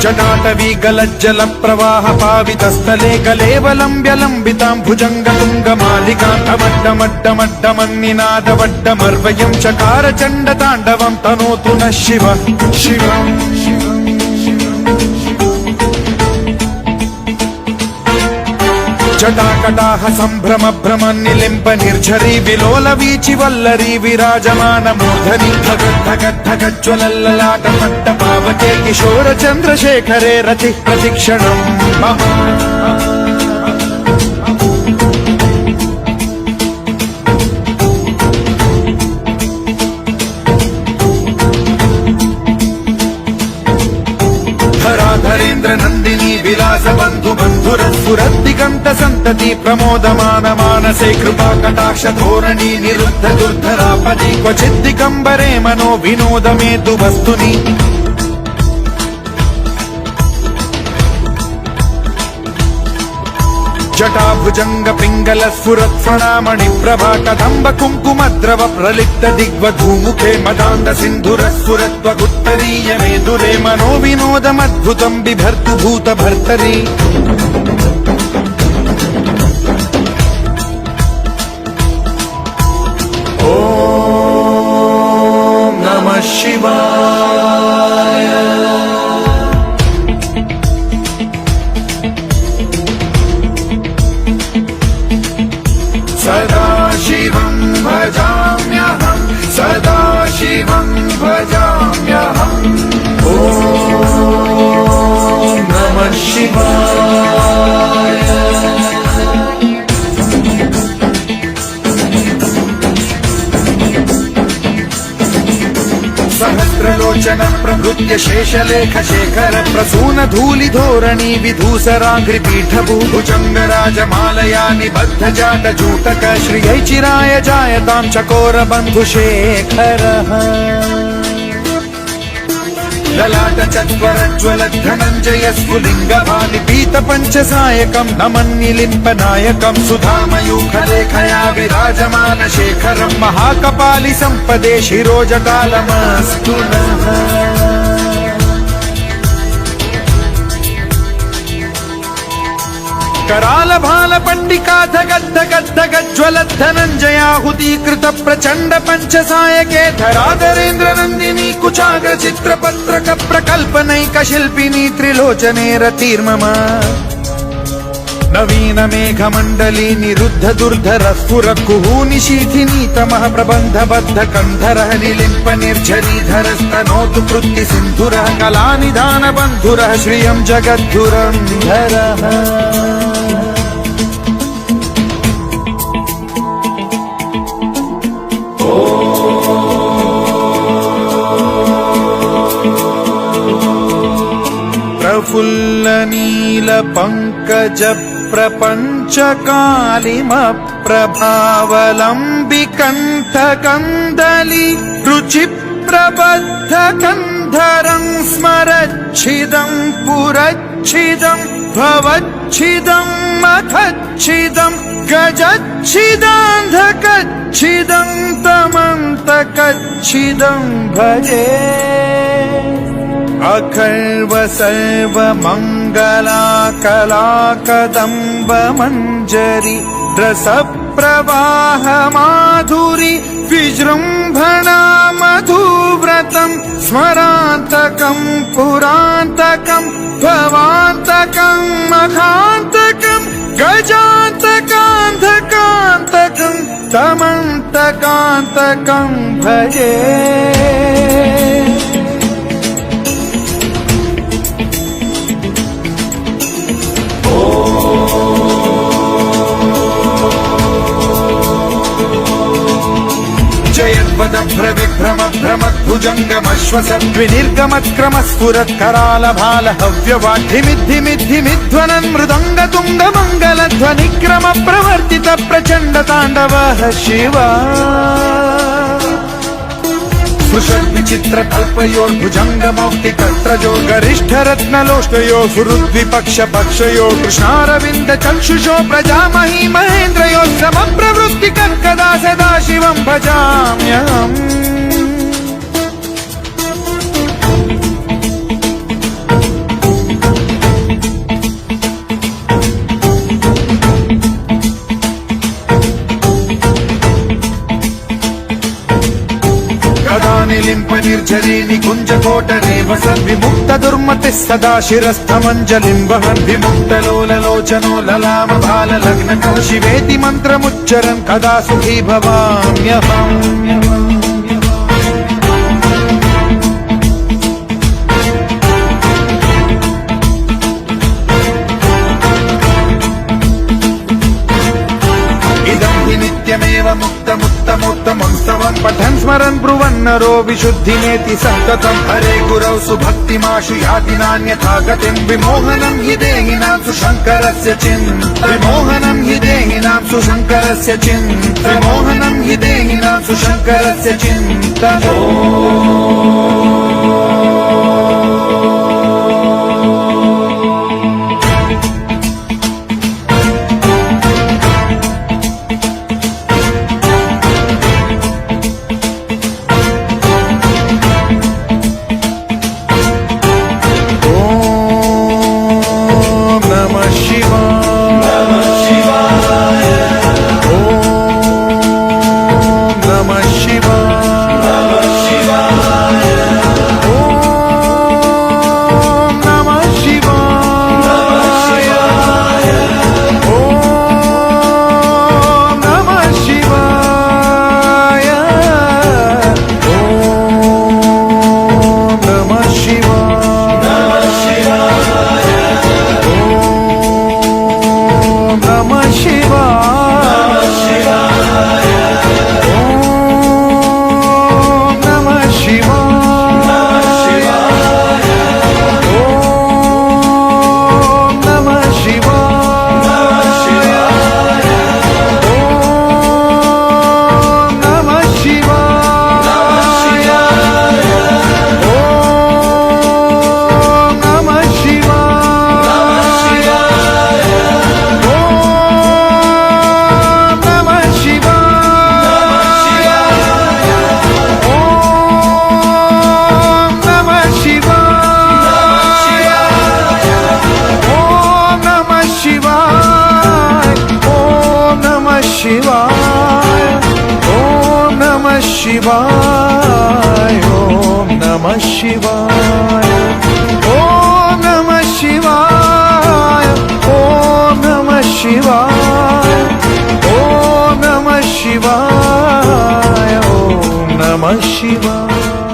जटाटवी गलज्जल प्रवाह पावितस्थले कलेवलम्ब्य लम्बितां भुजङ्गतुङ्गमालिकान्तमड्डमड्डमड्डमन्निनादवड्डमर्वयं चकार चण्डताण्डवं तनोतु नः शिवः शिवम् जटाकटाह सम्भ्रम भ्रम निलिम्प निर्झरी विलोल वीचि वल्लरी विराजमान मूर्धनि धगद्धगद्धगज्ज्वलल्ललाट पट्ट पावके किशोर चन्द्रशेखरे रतिः प्रतिक्षणम् मम धरेन्द्र नंदिनी विलास बंधु बंधुर सुरद्दिगंत संतति प्रमोदमान मानसे कृपा कटाक्ष धोरणी निरुद्ध दुर्धरापदि क्वचित् दिगंबरे मनो विनोद मेतु वस्तुनि जटाभुजंग पिंगल स्फुरत्फणामणि प्रभा कदंब कुंकुमद्रव प्रलिप्त दिग्वधूमुखे मदान्त सिन्धुर स्फुरत्वगुत्तरीय मेदुरे मनो विनोदमद्भुतं बिभर्तु भूत भर्तरि ॐ नमः शिवाय सदा शिवं भजाम्यहं सदा शिवं भजाम्यहम् ॐ नमः शिवाय सहस्रलोचन प्रभृत्य शेषलेख शेखर प्रसून धूलि धोरणी विधूसराघ्रिपीठ भुजंगराजमालया निबद्ध जाट जूटक श्रियै चिराय जायतां चकोर बन्धुशेखरः ललाट चत्वरज्वल धनञ्जय स्फुलिङ्ग भालिपीत पञ्चसायकं नमन्निलिम्प नायकं सुधामयूखलेखया विराजमान शेखरं महाकपालि सम्पदे शिरोजटालमस्तु नः कराल भाल पंडिका धगद्धगद्धगज्ज्वल धनञ्जयाहुतीकृत प्रचण्ड पञ्चसायके धराधरेन्द्र नन्दिनी कुचाग्र चित्रपत्रक प्रकल्पनैक शिल्पिनी त्रिलोचने रतिर्मम नवीन मेघमण्डली निरुद्ध दुर्धर स्फुर कुहूनिशीथिनी तमः प्रबन्ध बद्ध कन्धरः निलिम्प निर्झरीधरस्तनोतु कृत्ति सिन्धुरः कलानिधान बन्धुरः श्रियं जगद्धुरन्धरः प्रफुल्ल नील पंकज प्रपंच कालिम प्रभावलंबि कंठ कंदली रुचि प्रबद्ध कंधरं स्मरच्छिदं पुरच्छिदं भवच्छिदं मखच्छिदं गजच्छिदान्धकच्छिदं तमन्तकच्छिदं भजे अखर्व सर्व मंगला कला कदम्ब मंजरी रस प्रवाह माधुरी विजृंभणा मधुव्रतं स्मरान्तकं पुरान्तकं भवान्तकं मखान्तकं गजान्तकान्धकान्तकं तमन्तकान्तकं भजे विभ्रम भ्रमद्भुजङ्गमश्वसद्विनिर्गमत्क्रम स्फुरत्कराल भाल हव्यवाढ्यमिद्धिमिद्धिमिध्वनन् मृदङ्ग तुङ्ग मङ्गलध्वनिक्रम प्रवर्तित प्रचण्ड ताण्डवः शिवा स्पृशद्विचित्र कल्पयोर्भुजङ्गमौक्तिकर्त्रजो गरिष्ठ रत्नलोष्टयो सुहृद्विपक्ष पक्षयो कृष्णारविन्द चक्षुषो प्रजामही महेन्द्रयो समप्रवृत्ति कर्कदा सदा शिवं भजाम्यहम् निर्झरी निकुञ्जकोटरे वसन् विमुक्त दुर्मतिः सदा शिरस्थमञ्जलिं वहन् विमुक्तलोललोचनो ललाम बाललग्नकः शिवेति मन्त्रमुच्चरन् कदा सुखी भवाम्यहम् नित्यमेव मुक्तमुत्तमोत्तमं स्तवं पठन् स्मरन् ब्रुवन्नरो विशुद्धिमेति सन्ततम् हरे गुरौ सुभक्तिमाशु याति नान्यथा गतिं विमोहनं हि देहिनां सुशङ्करस्य विमोहनं हि देहिनां सुशङ्करस्य विमोहनं हि देहिनां सुशङ्करस्य चिन्तनो शिवाय ओम नमः शिवाय ओम नमः शिवाय ओम नमः शिवाय ओम नमः शिवाय ओम नमः शिवाय।